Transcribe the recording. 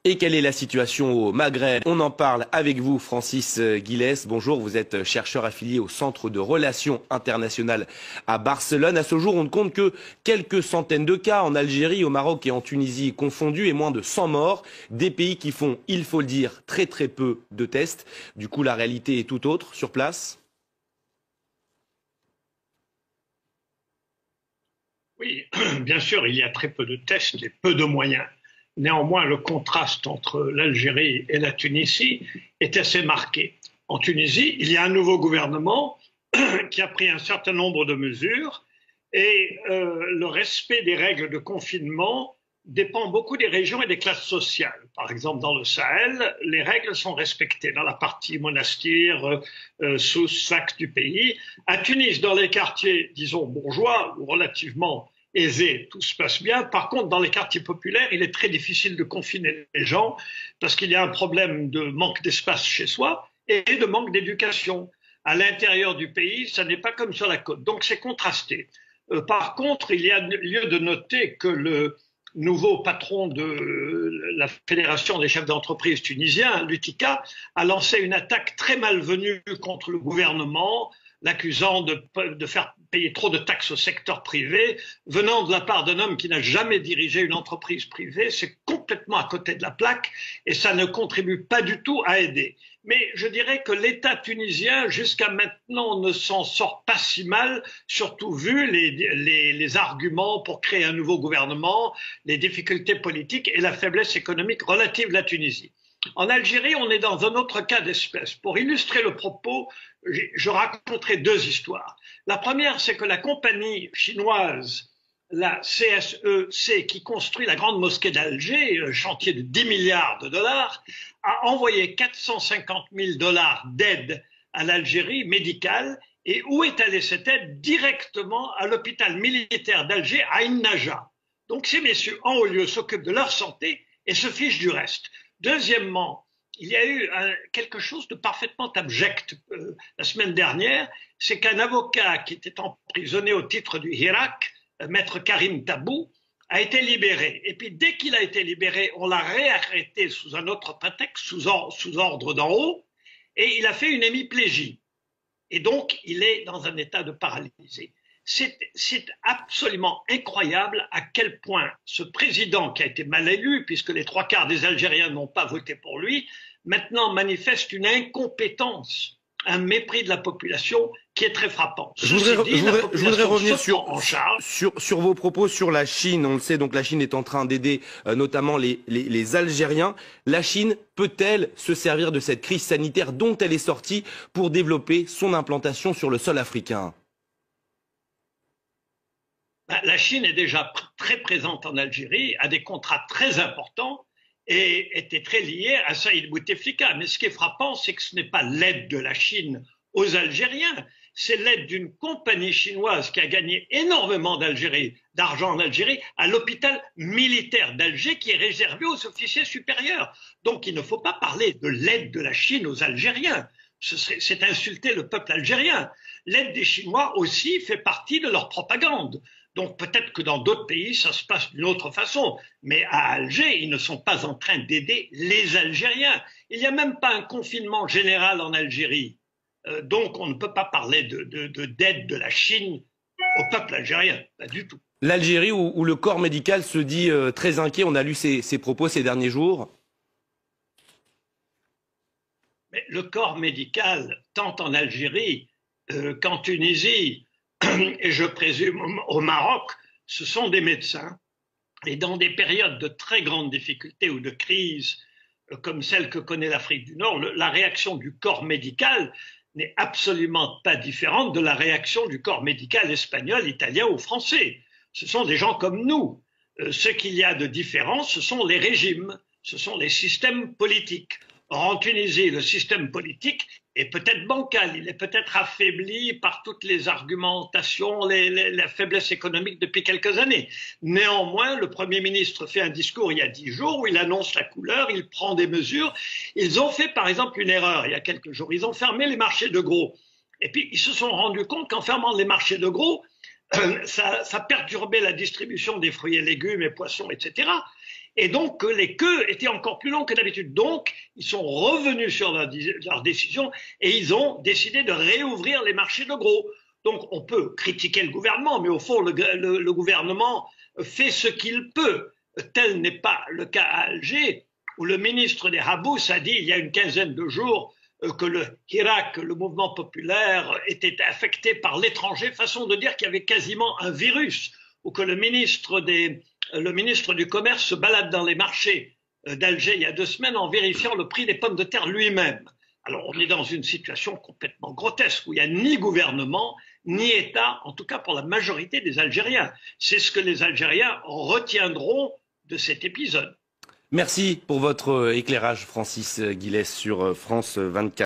Et quelle est la situation au Maghreb? On en parle avec vous, Francis Guilès. Bonjour, vous êtes chercheur affilié au Centre de Relations Internationales à Barcelone. À ce jour, on ne compte que quelques centaines de cas en Algérie, au Maroc et en Tunisie confondus et moins de 100 morts. Des pays qui font, il faut le dire, très peu de tests. Du coup, la réalité est tout autre sur place. Oui, bien sûr, il y a très peu de tests et peu de moyens. Néanmoins, le contraste entre l'Algérie et la Tunisie est assez marqué. En Tunisie, il y a un nouveau gouvernement qui a pris un certain nombre de mesures et le respect des règles de confinement dépend beaucoup des régions et des classes sociales. Par exemple, dans le Sahel, les règles sont respectées dans la partie monastir, sous-sac du pays. À Tunis, dans les quartiers, disons, bourgeois ou relativement aisés, tout se passe bien. Par contre, dans les quartiers populaires, il est très difficile de confiner les gens parce qu'il y a un problème de manque d'espace chez soi et de manque d'éducation. À l'intérieur du pays, ça n'est pas comme sur la côte. Donc, c'est contrasté. Par contre, il y a lieu de noter que le nouveau patron de la Fédération des chefs d'entreprise tunisiens, l'UTICA, a lancé une attaque très malvenue contre le gouvernement, l'accusant de faire payer trop de taxes au secteur privé, venant de la part d'un homme qui n'a jamais dirigé une entreprise privée. C'est complètement à côté de la plaque et ça ne contribue pas du tout à aider. Mais je dirais que l'État tunisien, jusqu'à maintenant, ne s'en sort pas si mal, surtout vu les arguments pour créer un nouveau gouvernement, les difficultés politiques et la faiblesse économique relative de la Tunisie. En Algérie, on est dans un autre cas d'espèce. Pour illustrer le propos, je raconterai deux histoires. La première, c'est que la compagnie chinoise, la CSEC, qui construit la grande mosquée d'Alger, un chantier de 10 milliards de dollars, a envoyé 450 000 dollars d'aide à l'Algérie médicale. Et où est allée cette aide? Directement à l'hôpital militaire d'Alger, à Ain Naja. Donc ces messieurs, en haut lieu, s'occupent de leur santé et se fichent du reste. Deuxièmement, il y a eu quelque chose de parfaitement abject la semaine dernière, c'est qu'un avocat qui était emprisonné au titre du Hirak, maître Karim Tabou, a été libéré. Et puis dès qu'il a été libéré, on l'a réarrêté sous un autre prétexte, sous ordre d'en haut, et il a fait une hémiplégie. Et donc, il est dans un état de paralysie. C'est absolument incroyable à quel point ce président qui a été mal élu, puisque les trois quarts des Algériens n'ont pas voté pour lui, maintenant manifeste une incompétence, un mépris de la population qui est très frappant. Je voudrais revenir sur vos propos sur la Chine. On le sait, donc la Chine est en train d'aider notamment les Algériens. La Chine peut-elle se servir de cette crise sanitaire dont elle est sortie pour développer son implantation sur le sol africain ? La Chine est déjà très présente en Algérie, a des contrats très importants et était très liée à Saïd Bouteflika. Mais ce qui est frappant, c'est que ce n'est pas l'aide de la Chine aux Algériens, c'est l'aide d'une compagnie chinoise qui a gagné énormément d'argent en Algérie à l'hôpital militaire d'Alger qui est réservé aux officiers supérieurs. Donc il ne faut pas parler de l'aide de la Chine aux Algériens. C'est insulter le peuple algérien. L'aide des Chinois aussi fait partie de leur propagande. Donc peut-être que dans d'autres pays, ça se passe d'une autre façon. Mais à Alger, ils ne sont pas en train d'aider les Algériens. Il n'y a même pas un confinement général en Algérie. Donc on ne peut pas parler d'aide de la Chine au peuple algérien. Pas du tout. L'Algérie où le corps médical se dit très inquiet, on a lu ses propos ces derniers jours. Mais le corps médical, tant en Algérie qu'en Tunisie, et je présume au Maroc, ce sont des médecins. Et dans des périodes de très grande difficulté ou de crise, comme celle que connaît l'Afrique du Nord, la réaction du corps médical n'est absolument pas différente de la réaction du corps médical espagnol, italien ou français. Ce sont des gens comme nous. Ce qu'il y a de différent, ce sont les régimes, ce sont les systèmes politiques. Or, en Tunisie, le système politique est peut-être bancal, il est peut-être affaibli par toutes les argumentations, la faiblesse économique depuis quelques années. Néanmoins, le Premier ministre fait un discours il y a 10 jours où il annonce la couleur, il prend des mesures. Ils ont fait par exemple une erreur il y a quelques jours, ils ont fermé les marchés de gros. Et puis ils se sont rendus compte qu'en fermant les marchés de gros, ça perturbait la distribution des fruits et légumes et poissons, etc. et donc que les queues étaient encore plus longues que d'habitude. Donc, ils sont revenus sur leur décision et ils ont décidé de réouvrir les marchés de gros. Donc, on peut critiquer le gouvernement, mais au fond, le gouvernement fait ce qu'il peut. Tel n'est pas le cas à Alger, où le ministre des Habous a dit il y a une quinzaine de jours que le Hirak, le mouvement populaire, était affecté par l'étranger, façon de dire qu'il y avait quasiment un virus, ou que le ministre du Commerce se balade dans les marchés d'Alger il y a 2 semaines en vérifiant le prix des pommes de terre lui-même. Alors on est dans une situation complètement grotesque où il n'y a ni gouvernement, ni État, en tout cas pour la majorité des Algériens. C'est ce que les Algériens retiendront de cet épisode. Merci pour votre éclairage, Francis Guilès, sur France 24.